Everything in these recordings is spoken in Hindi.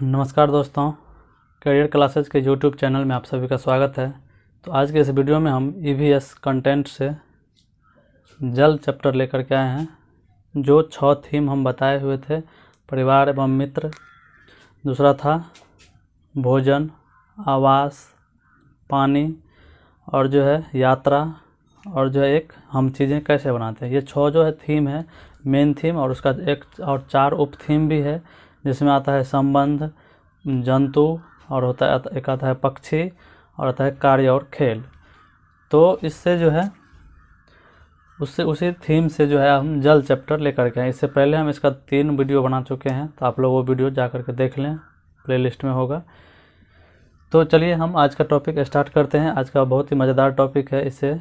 नमस्कार दोस्तों, करियर क्लासेज के यूट्यूब चैनल में आप सभी का स्वागत है। तो आज के इस वीडियो में हम ईवीएस कंटेंट से जल चैप्टर लेकर के आए हैं। जो 6 थीम हम बताए हुए थे, परिवार एवं मित्र, दूसरा था भोजन, आवास, पानी और जो है यात्रा, और जो है एक हम चीज़ें कैसे बनाते हैं। ये 6 जो है थीम है, मेन थीम, और उसका एक और 4 उप थीम भी है, जिसमें आता है संबंध, जंतु, और होता है एक आता है पक्षी, और आता है कार्य और खेल। तो इससे जो है उससे उसी थीम से जो है हम जल चैप्टर लेकर के आए। इससे पहले हम इसका 3 वीडियो बना चुके हैं, तो आप लोग वो वीडियो जा कर के देख लें, प्लेलिस्ट में होगा। तो चलिए हम आज का टॉपिक स्टार्ट करते हैं। आज का बहुत ही मज़ेदार टॉपिक है, इससे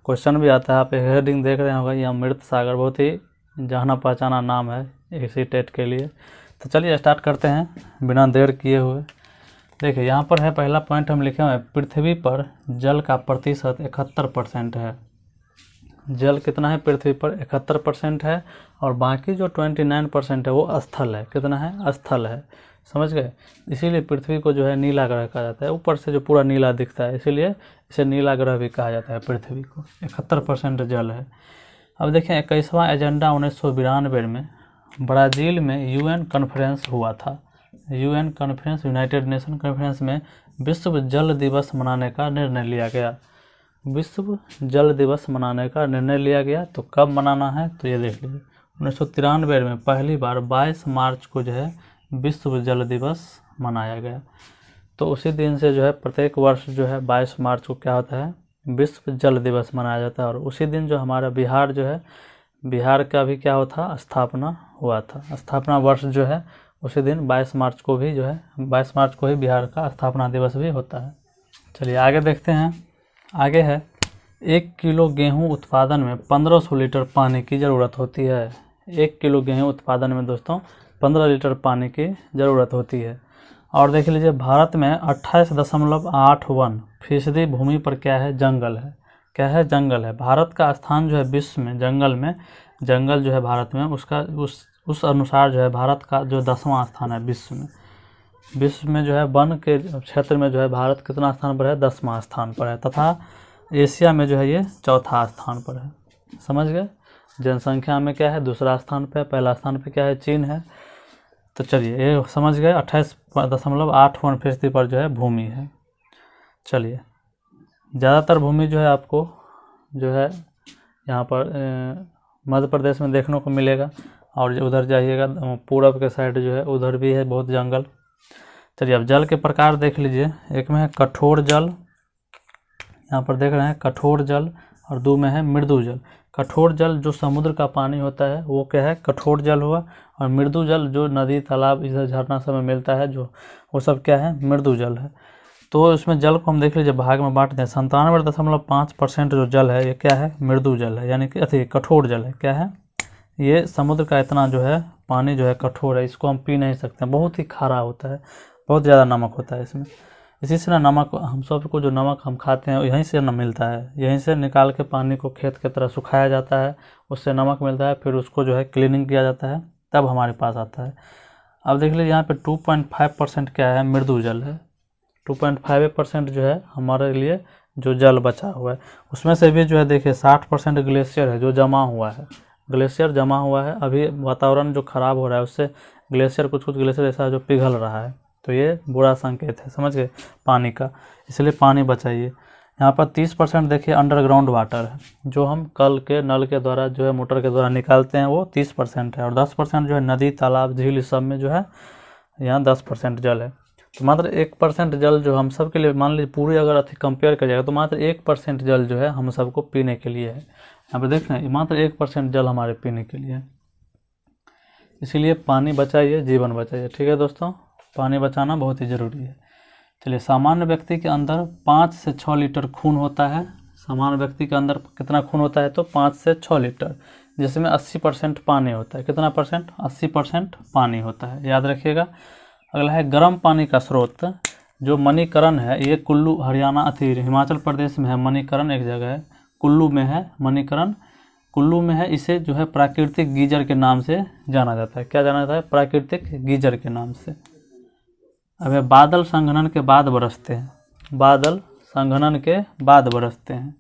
क्वेश्चन भी आता है। आप हेडिंग देख रहे होंगे, ये अमृत सागर, बहुत ही जाना पहचाना नाम है इसी टेट के लिए। तो चलिए स्टार्ट करते हैं बिना देर किए हुए। देखिए यहाँ पर है पहला पॉइंट हम लिखे हुए हैं, पृथ्वी पर जल का प्रतिशत 71% है। जल कितना है पृथ्वी पर? 71% है, और बाकी जो 29% है वो स्थल है। कितना है? स्थल है, समझ गए। इसीलिए पृथ्वी को जो है नीला ग्रह कहा जाता है, ऊपर से जो पूरा नीला दिखता है, इसीलिए इसे नीला ग्रह भी कहा जाता है पृथ्वी को। 71% जल है। अब देखें 21वां एजेंडा 1992 में ब्राज़ील में यूएन कॉन्फ्रेंस हुआ था। UN conference, United nation conference में विश्व जल दिवस मनाने का निर्णय लिया गया। विश्व जल दिवस मनाने का निर्णय लिया गया। तो कब मनाना है? तो ये देख लीजिए, 1993 में पहली बार 22 मार्च को जो है विश्व जल दिवस मनाया गया। तो उसी दिन से जो है प्रत्येक वर्ष जो है 22 मार्च को क्या होता है? विश्व जल दिवस मनाया जाता है। और उसी दिन जो हमारा बिहार जो है, बिहार का भी क्या होता? स्थापना हुआ था। स्थापना वर्ष जो है उसी दिन 22 मार्च को भी जो है 22 मार्च को ही बिहार का स्थापना दिवस भी होता है। चलिए आगे देखते हैं। आगे है 1 किलो गेहूं उत्पादन में 1500 लीटर पानी की ज़रूरत होती है। 1 किलो गेहूं उत्पादन में दोस्तों 15 लीटर पानी की ज़रूरत होती है। और देख लीजिए भारत में 28.81% भूमि पर क्या है? जंगल है। क्या है? जंगल है। भारत का स्थान जो है विश्व में जंगल में, जंगल जो है भारत में, उसका उस अनुसार जो है भारत का जो 10वां स्थान है विश्व में। विश्व में जो है वन के क्षेत्र में जो है भारत कितना स्थान पर है? 10वां स्थान पर है। तथा एशिया में जो है ये 4था स्थान पर है। समझ गए। जनसंख्या में क्या है? दूसरा स्थान पर है। पहला स्थान पर क्या है? चीन है। तो चलिए ये समझ गए। 28.81% पर जो है भूमि है। चलिए ज़्यादातर भूमि जो है आपको जो है यहाँ पर मध्य प्रदेश में देखने को मिलेगा। और उधर जाइएगा पूरब के साइड जो है उधर भी है बहुत जंगल। चलिए अब जल के प्रकार देख लीजिए। एक में है कठोर जल, यहाँ पर देख रहे हैं कठोर जल, और 2 में है मृदु जल। कठोर जल जो समुद्र का पानी होता है वो क्या है? कठोर जल हुआ। और मृदु जल जो नदी, तालाब, इधर झरना सब में मिलता है जो, वो सब क्या है? मृदु जल है। तो इसमें जल को हम देख लीजिए भाग में बांट दें। 97.5% जो जल है ये क्या है? मृदु जल है, यानी कि कठोर जल है। क्या है? ये समुद्र का इतना जो है पानी जो है कठोर है, इसको हम पी नहीं सकते, बहुत ही खारा होता है, बहुत ज़्यादा नमक होता है इसमें। इसी से ना नमक, हम सबको जो नमक हम खाते हैं यहीं से ना मिलता है। यहीं से निकाल के पानी को खेत की तरह सुखाया जाता है, उससे नमक मिलता है, फिर उसको जो है क्लीनिंग किया जाता है, तब हमारे पास आता है। अब देख लीजिए यहाँ पे 2.5% क्या है? मृदु जल है। 2.5% जो है हमारे लिए जो जल बचा हुआ है, उसमें से भी जो है देखिए 60% ग्लेशियर है जो जमा हुआ है। ग्लेशियर जमा हुआ है। अभी वातावरण जो ख़राब हो रहा है उससे ग्लेशियर, कुछ ग्लेशियर ऐसा जो पिघल रहा है, तो ये बुरा संकेत है, समझ गए, पानी का। इसलिए पानी बचाइए। यहाँ पर 30% देखिए अंडरग्राउंड वाटर है, जो हम कल के नल के द्वारा जो है मोटर के द्वारा निकालते हैं, वो 30% है। और 10% जो है नदी, तालाब, झील, इस सब में जो है यहाँ 10% जल है। तो मात्र 1% जल जो हम सब के लिए, मान लीजिए पूरी अगर अति कंपेयर करिएगा तो मात्र 1% जल जो है हम सबको पीने के लिए है। यहाँ पे देख रहे हैं मात्र 1% जल हमारे पीने के लिए है। इसीलिए पानी बचाइए, जीवन बचाइए। ठीक है दोस्तों, पानी बचाना बहुत ही ज़रूरी है। चलिए, सामान्य व्यक्ति के अंदर 5 से 6 लीटर खून होता है। सामान्य व्यक्ति के अंदर कितना खून होता है? तो 5 से 6 लीटर, जिसमें 80% पानी होता है। कितना परसेंट? 80% पानी होता है, याद रखिएगा। अगला है गर्म पानी का स्रोत, जो मणिकरण है। ये कुल्लू, हरियाणा, हिमाचल प्रदेश में है मणिकरण, एक जगह है, कुल्लू में है मणिकरण, कुल्लू में है। इसे जो है प्राकृतिक गीजर के नाम से जाना जाता है। क्या जाना जाता है? प्राकृतिक गीजर के नाम से। अब बादल संघनन के बाद बरसते हैं, बादल संघनन के बाद बरसते हैं।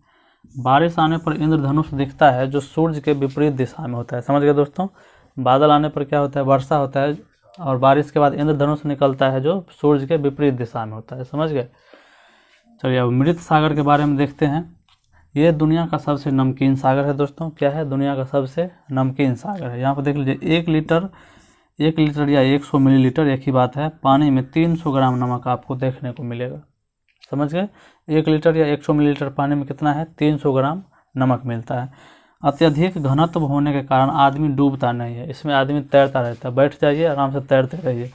बारिश आने पर इंद्रधनुष दिखता है जो सूर्य के विपरीत दिशा में होता है। समझ गए दोस्तों, बादल आने पर क्या होता है, वर्षा होता है, और बारिश के बाद इंद्रधनुष निकलता है जो सूर्य के विपरीत दिशा में होता है। समझ गए। चलिए अब मृत सागर के बारे में देखते हैं। ये दुनिया का सबसे नमकीन सागर है दोस्तों। क्या है, दुनिया का सबसे नमकीन सागर है। यहाँ पर देख लीजिए, 1 लीटर या 100 मिलीलीटर एक ही बात है, पानी में 300 ग्राम नमक आपको देखने को मिलेगा। समझ गए। 1 लीटर या 100 मिलीलीटर पानी में कितना है, 300 ग्राम नमक मिलता है। अत्यधिक घनत्व होने के कारण आदमी डूबता नहीं है, इसमें आदमी तैरता रहता है। बैठ जाइए, आराम से तैरते रहिए,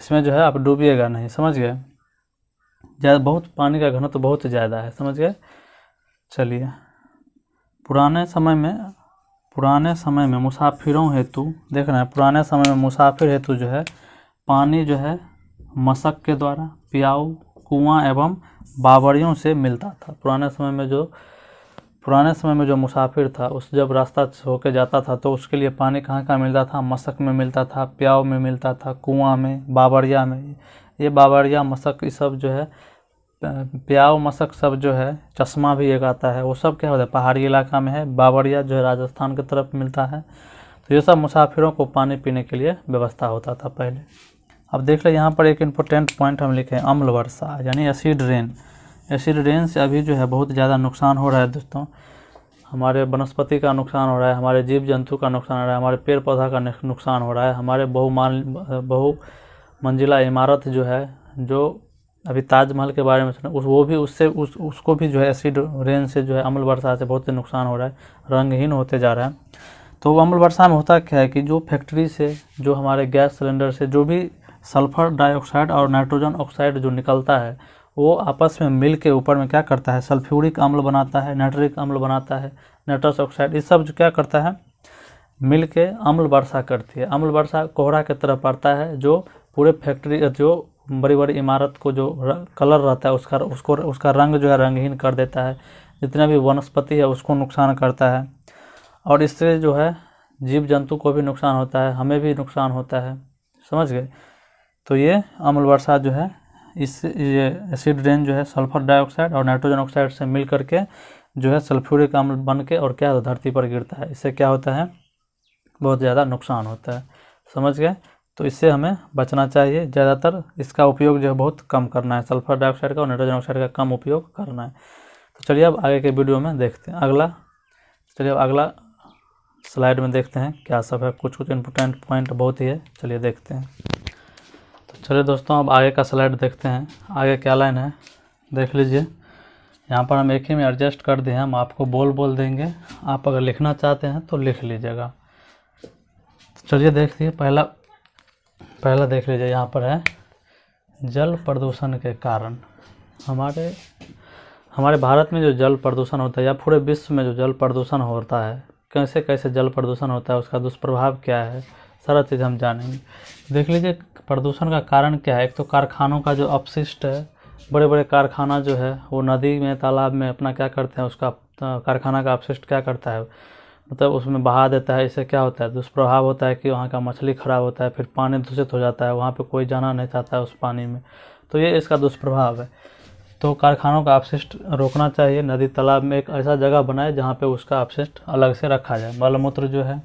इसमें जो है आप डूबिएगा नहीं। समझ गए। ज़्यादा बहुत पानी का घनत्व बहुत ज़्यादा है। समझ गए। चलिए, पुराने समय में मुसाफिरों हेतु देखना है, पुराने समय में मुसाफिर हेतु जो है पानी जो है मशक के द्वारा, प्याऊ, कुआं एवं बावड़ियों से मिलता था। पुराने समय में जो मुसाफिर था उस जब रास्ता होके जाता था तो उसके लिए पानी कहाँ मिलता था, मशक में मिलता था, प्याऊ में मिलता था, कुआं में, बावड़िया में। ये बावड़िया, मशक, ये सब जो है, प्याऊ, मशक सब जो है, चश्मा भी एक आता है, वो सब क्या होता है, पहाड़ी इलाका में है। बावड़िया जो है राजस्थान की तरफ मिलता है। तो ये सब मुसाफिरों को पानी पीने के लिए व्यवस्था होता था पहले। अब देख ले, यहाँ पर एक इम्पोर्टेंट पॉइंट हम लिखे हैं, अम्ल वर्षा यानी एसिड रेन। एसिड रेन से अभी जो है बहुत ज़्यादा नुकसान हो रहा है दोस्तों। हमारे वनस्पति का नुकसान हो रहा है, हमारे जीव जंतु का नुकसान हो रहा है, हमारे पेड़ पौधा का नुकसान हो रहा है, हमारे बहुमंजिला इमारत जो है, जो अभी ताजमहल के बारे में सुना, उसको भी जो है एसिड रेन से जो है, अम्ल वर्षा से बहुत नुकसान हो रहा है, रंगहीन होते जा रहा है। तो अम्ल वर्षा में होता क्या है कि जो फैक्ट्री से, जो हमारे गैस सिलेंडर से जो भी सल्फर डाइऑक्साइड और नाइट्रोजन ऑक्साइड जो निकलता है, वो आपस में मिल के ऊपर में क्या करता है, सल्फ्यूरिक अम्ल बनाता है, नाइट्रिक अम्ल बनाता है, नाइट्रस ऑक्साइड, ये सब जो क्या करता है, मिल के अम्ल वर्षा करती है। अम्ल वर्षा कोहरा की तरह पड़ता है, जो पूरे फैक्ट्री, जो बड़ी बड़ी इमारत को जो कलर रहता है उसका रंग जो है रंगहीन कर देता है, जितना भी वनस्पति है उसको नुकसान करता है, और इससे जो है जीव जंतु को भी नुकसान होता है, हमें भी नुकसान होता है। समझ गए। तो ये अम्ल वर्षा जो है, ये एसिड रेन जो है सल्फर डाइऑक्साइड और नाइट्रोजन ऑक्साइड से मिल करके जो है सल्फ्यूरिक अम्ल बन के और क्या धरती पर गिरता है। इससे क्या होता है, बहुत ज़्यादा नुकसान होता है। समझ गए। तो इससे हमें बचना चाहिए, ज़्यादातर इसका उपयोग जो है बहुत कम करना है, सल्फर डाइऑक्साइड का और नाइट्रोजन ऑक्साइड का कम उपयोग करना है। तो चलिए अब आगे के वीडियो में देखते हैं अगला स्लाइड में देखते हैं क्या सब है। कुछ इम्पोर्टेंट पॉइंट बहुत ही है, चलिए देखते हैं। तो चलिए दोस्तों, अब आगे का स्लाइड देखते हैं। आगे क्या लाइन है देख लीजिए। यहाँ पर हम एक ही में एडजस्ट कर दिए हैं, हम आपको बोल देंगे, आप अगर लिखना चाहते हैं तो लिख लीजिएगा। तो चलिए देखिए, पहला देख लीजिए। यहाँ पर है जल प्रदूषण के कारण। हमारे भारत में जो जल प्रदूषण होता है या पूरे विश्व में जो जल प्रदूषण होता है, कैसे कैसे जल प्रदूषण होता है, उसका दुष्प्रभाव क्या है, सारा चीज़ हम जानेंगे। देख लीजिए प्रदूषण का कारण क्या है। एक तो कारखानों का जो अपशिष्ट है, बड़े बड़े कारखाना जो है वो नदी में, तालाब में अपना क्या करते हैं, उसका कारखाना का अपशिष्ट क्या करता है, मतलब उसमें बहा देता है। इससे क्या होता है, दुष्प्रभाव होता है कि वहाँ का मछली खराब होता है, फिर पानी दूषित हो जाता है, वहाँ पे कोई जाना नहीं चाहता है उस पानी में। तो ये इसका दुष्प्रभाव है। तो कारखानों का अपशिष्ट रोकना चाहिए। नदी तालाब में एक ऐसा जगह बनाए जहाँ पे उसका अपशिष्ट अलग से रखा जाए। मल मूत्र जो है,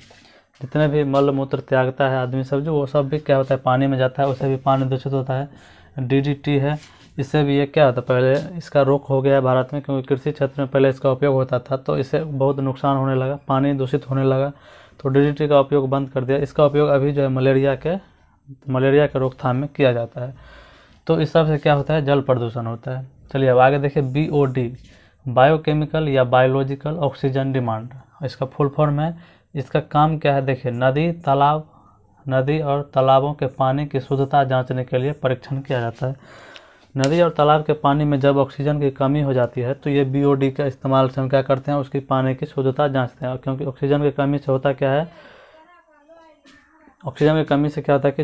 जितने भी मल मूत्र त्यागता है आदमी सब, जो वो सब भी क्या होता है, पानी में जाता है, उससे भी पानी दूषित होता है। DDT है, इससे भी ये क्या होता है, पहले इसका रोक हो गया है भारत में, क्योंकि कृषि क्षेत्र में पहले इसका उपयोग होता था, तो इससे बहुत नुकसान होने लगा, पानी दूषित होने लगा, तो DDT का उपयोग बंद कर दिया। इसका उपयोग अभी जो है मलेरिया के रोकथाम में किया जाता है। तो इस सब से क्या होता है, जल प्रदूषण होता है। चलिए अब आगे देखिए, BOD, बायोकेमिकल या बायोलॉजिकल ऑक्सीजन डिमांड, इसका फुल फॉर्म है। इसका काम क्या है, देखिए नदी और तालाबों के पानी की शुद्धता जांचने के लिए परीक्षण किया जाता है। नदी और तालाब के पानी में जब ऑक्सीजन की कमी हो जाती है तो ये BOD का इस्तेमाल से हम क्या करते हैं, उसकी पानी की शुद्धता जांचते हैं। क्योंकि ऑक्सीजन की कमी से होता क्या है, ऑक्सीजन की कमी से क्या होता है कि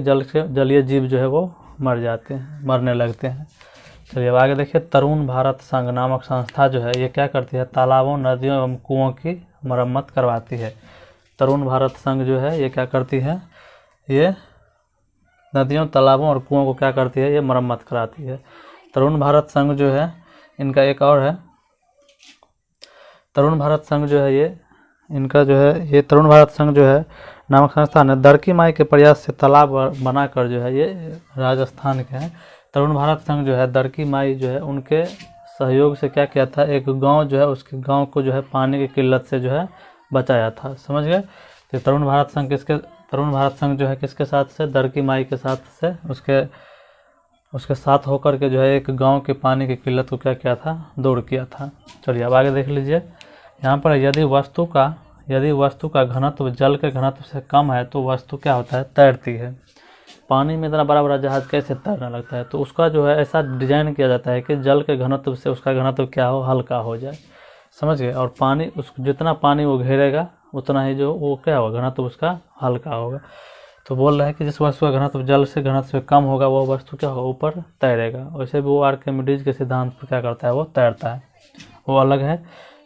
जलीय जीव जो है वो मरने लगते हैं। चलिए अब आगे देखिए, तरुण भारत संघ नामक संस्था जो है ये क्या करती है, तालाबों, नदियों एवं कुओं की मरम्मत करवाती है। तरुण भारत संघ जो है ये क्या करती है, ये नदियों, तालाबों और कुओं को क्या करती है, ये मरम्मत कराती है। तरुण भारत संघ जो है, इनका एक और है तरुण भारत संघ जो है, ये इनका जो है, ये तरुण भारत संघ जो है नामक संस्थान है, दरकी माई के प्रयास से तालाब बनाकर जो है, ये राजस्थान के हैं। तरुण भारत संघ जो है, दरकी माई जो है, उनके सहयोग से क्या किया था, एक गांव जो है, उसके गांव को जो है पानी की किल्लत से जो है बचाया था। समझ गए। तो तरुण भारत संघ जो है किसके साथ से, दरकी माई के साथ से, उसके साथ होकर के जो है एक गांव के पानी की किल्लत को क्या किया था, दूर किया था। चलिए अब आगे देख लीजिए। यहाँ पर यदि वस्तु का घनत्व जल के घनत्व से कम है तो वस्तु क्या होता है, तैरती है। पानी में इतना बड़ा बड़ा जहाज कैसे तैरने लगता है, तो उसका जो है ऐसा डिजाइन किया जाता है कि जल के घनत्व से उसका घनत्व क्या हो, हल्का हो जाए। समझ गए। और पानी उस जितना पानी वो घेरेगा उतना ही जो वो क्या होगा, घनत्व उसका हल्का होगा। तो बोल रहा है कि जिस वस्तु का घनत्व जल से घनत्व से कम होगा वो वस्तु क्या होगा, ऊपर तैरेगा। वैसे भी वो आर्किमिडीज के सिद्धांत पर क्या करता है, वो तैरता है, वो अलग है।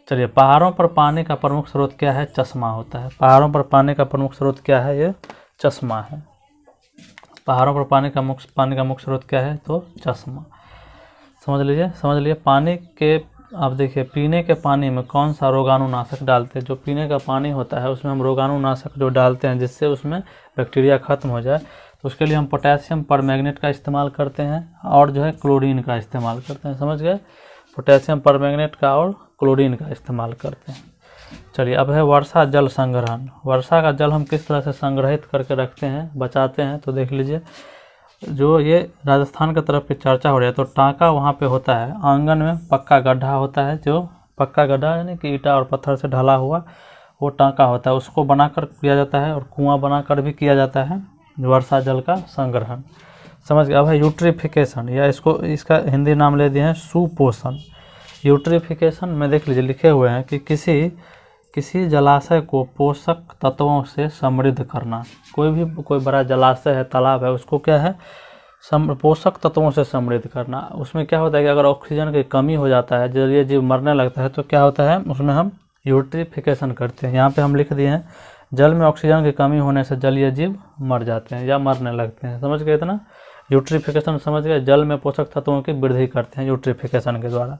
चलिए, पहाड़ों पर पानी का प्रमुख स्रोत क्या है, चश्मा होता है। पहाड़ों पर पानी का प्रमुख स्रोत क्या है, ये चश्मा है। पहाड़ों पर पानी का मुख्य स्रोत क्या है, तो चश्मा। समझ लीजिए। पानी के, आप देखिए, पीने के पानी में कौन सा रोगाणुनाशक डालते हैं। जो पीने का पानी होता है उसमें हम रोगाणुनाशक जो डालते हैं जिससे उसमें बैक्टीरिया खत्म हो जाए, तो उसके लिए हम पोटेशियम परमैंगनेट का इस्तेमाल करते हैं और जो है क्लोरीन का इस्तेमाल करते हैं। समझ गए। पोटेशियम परमैंगनेट का और क्लोरीन का इस्तेमाल करते हैं। चलिए, अब है वर्षा जल संग्रहण। वर्षा का जल हम किस तरह से संग्रहित करके रखते हैं, बचाते हैं, तो देख लीजिए। जो ये राजस्थान की तरफ की चर्चा हो रही है, तो टाँका वहाँ पे होता है, आंगन में पक्का गड्ढा होता है, जो पक्का गड्ढा यानी कि ईंटा और पत्थर से ढला हुआ वो टाँका होता है, उसको बनाकर किया जाता है, और कुआं बनाकर भी किया जाता है वर्षा जल का संग्रहण। समझ गए। अब है यूट्रिफिकेशन, या इसका हिंदी नाम ले दिए हैं सुपोषण। यूट्रिफिकेशन में देख लीजिए लिखे हुए हैं कि किसी जलाशय को पोषक तत्वों से समृद्ध करना। कोई बड़ा जलाशय है, तालाब है, उसको क्या है, पोषक तत्वों से समृद्ध करना। उसमें क्या होता है कि अगर ऑक्सीजन की कमी हो जाता है, जलीय जीव मरने लगता है, तो क्या होता है, उसमें हम यूट्रिफिकेशन करते हैं। यहाँ पे हम लिख दिए हैं, जल में ऑक्सीजन की कमी होने से जलीय जीव मर जाते हैं या मरने लगते हैं। समझ गए इतना। यूट्रिफिकेशन समझ गए, जल में पोषक तत्वों की वृद्धि करते हैं यूट्रिफिकेशन के द्वारा।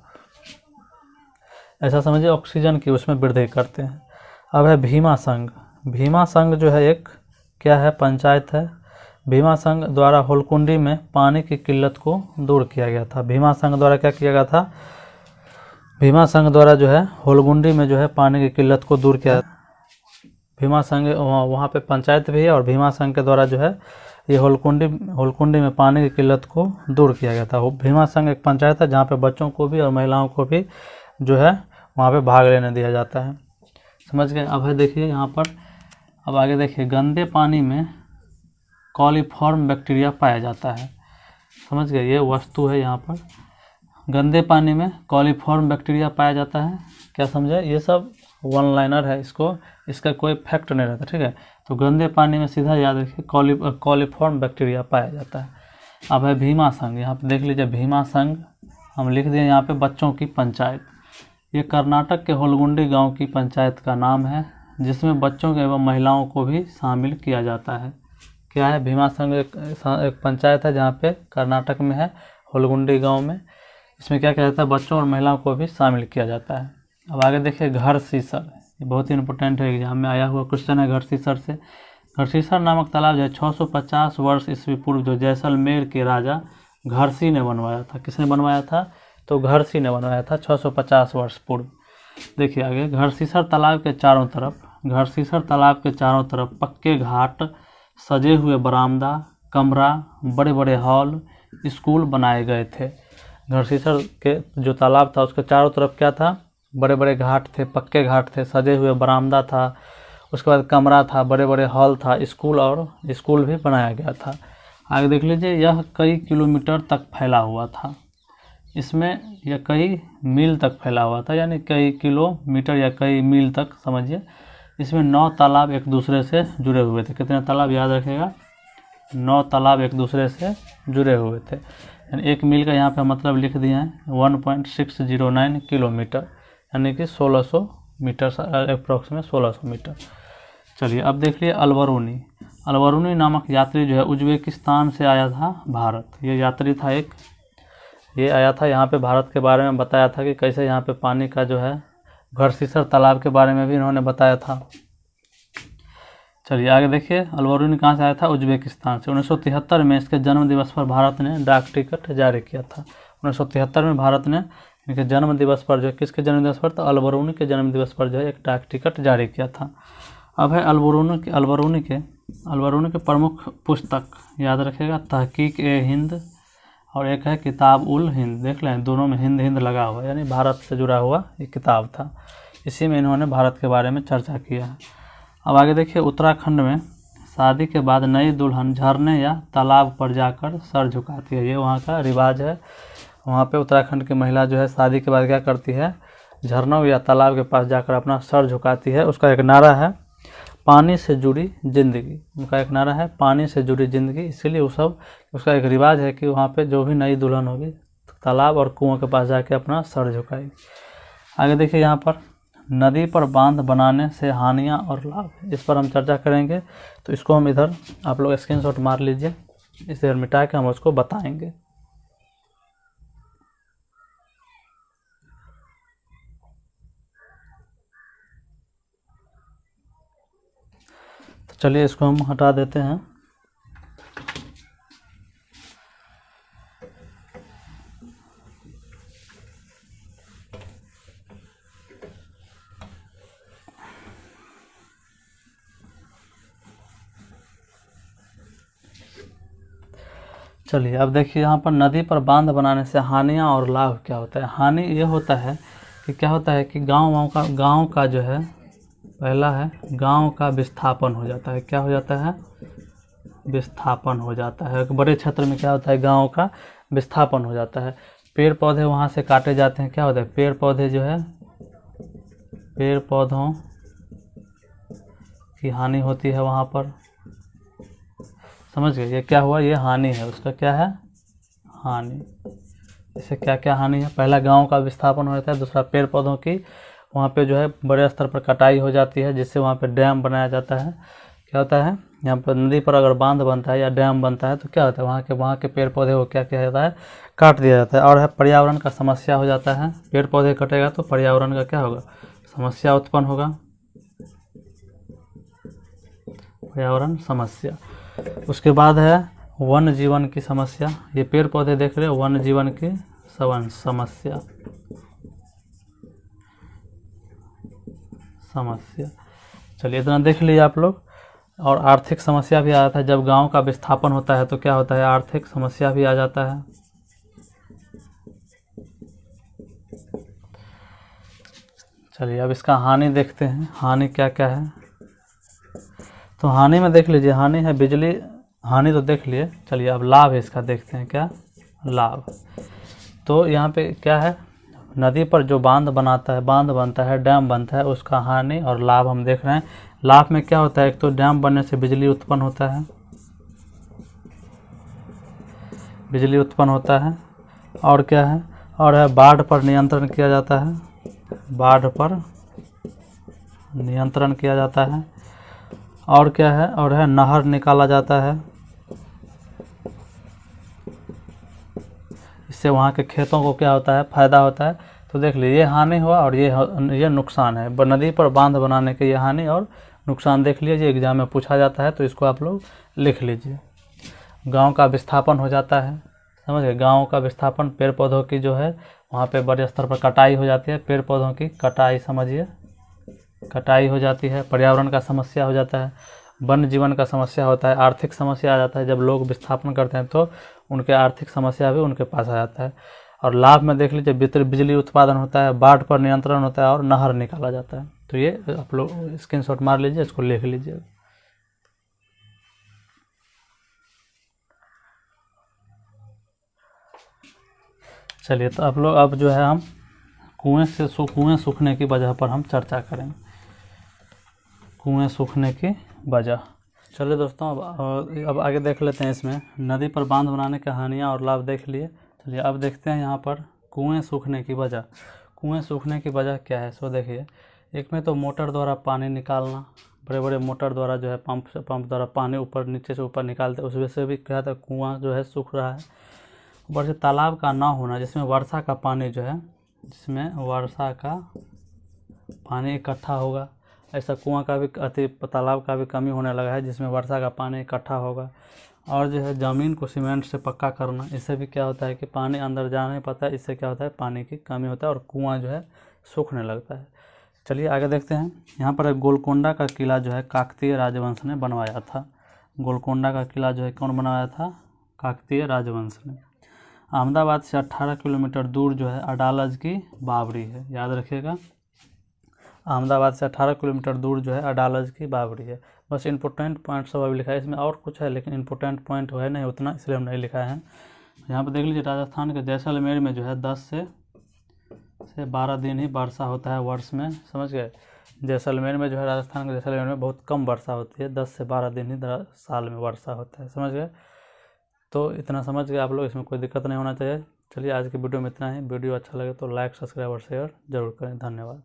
ऐसा समझिए, ऑक्सीजन की उसमें वृद्धि करते हैं। अब है भीमा संघ। भीमा संघ जो है एक क्या है, पंचायत है। भीमा संघ द्वारा होलकुंडी में पानी की किल्लत को दूर किया गया था। भीमा संघ द्वारा क्या किया गया था, भीमा संघ द्वारा जो है होलकुंडी में जो है पानी की किल्लत को दूर किया। भीमा संघ वहाँ पे पंचायत भी है, और भीमा संघ के द्वारा जो है ये होलकुंडी में पानी की किल्लत को दूर किया गया था। भीमा संघ एक पंचायत है जहाँ पे बच्चों को भी और महिलाओं को भी जो है वहाँ पे भाग लेने दिया जाता है। समझ गए। अब है देखिए यहाँ पर, अब आगे देखिए, गंदे पानी में कॉलीफॉर्म बैक्टीरिया पाया जाता है। समझ गए, ये वस्तु है यहाँ पर, गंदे पानी में कॉलीफॉर्म बैक्टीरिया पाया जाता है। क्या समझे, ये सब वन लाइनर है, इसका कोई फैक्ट नहीं रहता, ठीक है। तो गंदे पानी में सीधा याद रखिए कॉलीफॉर्म बैक्टीरिया पाया जाता है। अब है भीमा संघ। यहाँ पे देख लीजिए, भीमा संघ हम लिख दिए यहाँ पे, बच्चों की पंचायत। ये कर्नाटक के होलगुंडी गांव की पंचायत का नाम है, जिसमें बच्चों के एवं महिलाओं को भी शामिल किया जाता है। क्या है, भीमा संघ एक पंचायत है जहाँ पे कर्नाटक में है, होलगुंडी गांव में। इसमें क्या किया जाता है, बच्चों और महिलाओं को भी शामिल किया जाता है। अब आगे देखिए, घरसीसर। ये बहुत ही इंपॉर्टेंट है, एग्जाम में आया हुआ क्वेश्चन है घरसीसर से। घरसीसर नामक तालाब जो है 650 वर्ष ईस्वी पूर्व जो जैसलमेर के राजा घरसी ने बनवाया था। किसने बनवाया था, तो घरसी ने बनवाया था 650 वर्ष पूर्व। देखिए आगे, घरसीसर तालाब के चारों तरफ पक्के घाट, सजे हुए बरामदा, कमरा, बड़े बड़े हॉल, स्कूल बनाए गए थे। घरसीसर के जो तालाब था उसके चारों तरफ क्या था, बड़े बड़े घाट थे, पक्के घाट थे, सजे हुए बरामदा था, उसके बाद कमरा था, बड़े बड़े हॉल था, स्कूल भी बनाया गया था। आगे देख लीजिए, यह कई किलोमीटर तक फैला हुआ था। इसमें यह कई मील तक फैला हुआ था, यानी कई किलोमीटर या कई मील तक समझिए। इसमें 9 तालाब एक दूसरे से जुड़े हुए थे। कितने तालाब, याद रखिएगा, 9 तालाब एक दूसरे से जुड़े हुए थे। यानी 1 मील का यहाँ पे मतलब लिख दिए हैं 1.609 किलोमीटर, यानी कि 1600 मीटर, अप्रोक्सीमेट 1600 मीटर। चलिए अब देख लिए अलबरूनी। अलबरूनी नामक यात्री जो है उज्बेकिस्तान से आया था भारत। ये यात्री था एक, ये आया था यहाँ पे भारत के बारे में बताया था कि कैसे यहाँ पे पानी का जो है घरसीसर तालाब के बारे में भी इन्होंने बताया था। चलिए आगे देखिए, अलबरूनी कहाँ से आया था? उज्बेकिस्तान से। 1973 में इसके जन्म दिवस पर भारत ने डाक टिकट जारी किया था। 1973 में भारत ने इनके जन्म दिवस पर जो है, किसके जन्म दिवस पर? तो अलबरूनी के जन्म दिवस पर जो है एक डाक टिकट जारी किया था। अब है अलबरूनी के प्रमुख पुस्तक याद रखिएगा, तहकीक ए हिंद और एक है किताब उल हिंद। देख लें दोनों में हिंद हिंद लगा हुआ, यानी भारत से जुड़ा हुआ एक किताब था। इसी में इन्होंने भारत के बारे में चर्चा किया है। अब आगे देखिए, उत्तराखंड में शादी के बाद नई दुल्हन झरने या तालाब पर जाकर सर झुकाती है। ये वहाँ का रिवाज है। वहाँ पे उत्तराखंड की महिला जो है शादी के बाद क्या करती है? झरनों या तालाब के पास जाकर अपना सर झुकाती है। उसका एक नारा है पानी से जुड़ी ज़िंदगी। उनका एक नारा है पानी से जुड़ी ज़िंदगी। इसीलिए उसका एक रिवाज है कि वहाँ पे जो भी नई दुल्हन होगी तालाब और कुआं के पास जाके अपना सर झुकाएगी। आगे देखिए, यहाँ पर नदी पर बांध बनाने से हानियाँ और लाभ, इस पर हम चर्चा करेंगे। तो इसको हम इधर आप लोग स्क्रीनशॉट मार लीजिए, इसे मिटा के हम उसको बताएंगे। तो चलिए इसको हम हटा देते हैं। चलिए अब देखिए, यहाँ पर नदी पर बांध बनाने से हानियाँ और लाभ क्या होता है। हानि ये होता है कि क्या होता है कि गांव का जो है, पहला है गांव का विस्थापन हो जाता है। क्या हो जाता है? विस्थापन हो जाता है। एक बड़े क्षेत्र में क्या होता है? गांव का विस्थापन हो जाता है। पेड़ पौधे वहाँ से काटे जाते हैं। क्या होता है? पेड़ पौधे जो है, पेड़ पौधों की हानि होती है वहाँ पर। समझ गए? ये क्या हुआ? ये हानि है। उसका क्या है? हानि। इससे क्या क्या हानि है? पहला गांव का विस्थापन हो जाता है। दूसरा पेड़ पौधों की वहाँ पे जो है बड़े स्तर पर कटाई हो जाती है, जिससे वहाँ पे डैम बनाया जाता है। क्या होता है? यहाँ पर नदी पर अगर बांध बनता है या डैम बनता है तो क्या होता है? वहाँ के पेड़ पौधे को क्या किया जाता है? काट दिया जाता है। और है पर्यावरण का समस्या हो जाता है। पेड़ पौधे कटेगा तो पर्यावरण का क्या होगा? समस्या उत्पन्न होगा, पर्यावरण समस्या। उसके बाद है वन जीवन की समस्या। ये पेड़ पौधे देख रहे हैं, वन जीवन की समस्या। चलिए इतना देख लीजिए आप लोग। और आर्थिक समस्या भी आ जाता है। जब गांव का विस्थापन होता है तो क्या होता है? आर्थिक समस्या भी आ जाता है। चलिए अब इसका हानि देखते हैं, हानि क्या क्या है। तो हानि में देख लीजिए, हानि है बिजली, हानि तो देख लिए। चलिए अब लाभ है इसका देखते हैं। क्या लाभ? तो यहाँ पे क्या है? नदी पर जो बांध बनता है, डैम बनता है, उसका हानि और लाभ हम देख रहे हैं। लाभ में क्या होता है? एक तो डैम बनने से बिजली उत्पन्न होता है, बिजली उत्पन्न होता है। और क्या है? और है बाढ़ पर नियंत्रण किया जाता है, बाढ़ पर नियंत्रण किया जाता है। और क्या है? और है नहर निकाला जाता है, इससे वहाँ के खेतों को क्या होता है? फायदा होता है। तो देख लीजिए, ये हानि हुआ और ये नुकसान है। नदी पर बांध बनाने के ये हानि और नुकसान देख लीजिए, एग्जाम में पूछा जाता है तो इसको आप लोग लिख लीजिए। गांव का विस्थापन हो जाता है, समझ गए? गांव का विस्थापन, पेड़ पौधों की जो है वहाँ पे बड़े स्तर पर कटाई हो जाती है, पेड़ पौधों की कटाई, समझिए कटाई हो जाती है। पर्यावरण का समस्या हो जाता है, वन जीवन का समस्या होता है, आर्थिक समस्या आ जाता है। जब लोग विस्थापन करते हैं तो उनके आर्थिक समस्या भी उनके पास आ जाता है। और लाभ में देख लीजिए, बिजली उत्पादन होता है, बाढ़ पर नियंत्रण होता है और नहर निकाला जाता है। तो ये आप लोग स्क्रीनशॉट मार लीजिए, इसको लिख लीजिए। चलिए तो आप लोग अब जो है हम कुएं सूखने की वजह पर हम चर्चा करेंगे, कुएं सूखने की वजह। चलिए दोस्तों अब आगे देख लेते हैं। इसमें नदी पर बांध बनाने के हानियाँ और लाभ देख लिए। चलिए अब देखते हैं यहाँ पर कुएं सूखने की वजह। कुएं सूखने की वजह क्या है? सो देखिए, एक में तो मोटर द्वारा पानी निकालना, बड़े बड़े मोटर द्वारा जो है पंप द्वारा पानी ऊपर नीचे से ऊपर निकालते हैं, उस वजह से भी क्या था कुआँ जो है सूख रहा है। ऊपर से तालाब का ना होना, जिसमें वर्षा का पानी जो है, जिसमें वर्षा का पानी इकट्ठा होगा, ऐसा कुआं का भी तालाब का भी कमी होने लगा है, जिसमें वर्षा का पानी इकट्ठा होगा। और जो है ज़मीन को सीमेंट से पक्का करना, इससे भी क्या होता है कि पानी अंदर जा नहीं पाता है, इससे क्या होता है पानी की कमी होता है और कुआं जो है सूखने लगता है। चलिए आगे देखते हैं। यहाँ पर गोलकोंडा का किला जो है काकतीय राजवंश ने बनवाया था। गोलकोंडा का किला जो है कौन बनवाया था? काकतीय राजवंश ने। अहमदाबाद से 18 किलोमीटर दूर जो है अडालज की बावड़ी है, याद रखिएगा। अहमदाबाद से 18 किलोमीटर दूर जो है अडालज की बावड़ी है। बस इंपॉर्टेंट पॉइंट सब अभी लिखा है, इसमें और कुछ है लेकिन इंपॉर्टेंट पॉइंट है नहीं उतना, इसलिए हम नहीं लिखा है। यहाँ पर देख लीजिए, राजस्थान के जैसलमेर में जो है 10 से 12 दिन ही वर्षा होता है वर्ष में, समझ गए। जैसलमेर में जो है, राजस्थान के जैसलमेर में बहुत कम वर्षा होती है, 10 से 12 दिन ही साल में वर्षा होता है, समझ गए। तो इतना समझ गए आप लोग, इसमें कोई दिक्कत नहीं होना चाहिए। चलिए आज की वीडियो में इतना ही। वीडियो अच्छा लगे तो लाइक, सब्सक्राइब और शेयर जरूर करें। धन्यवाद।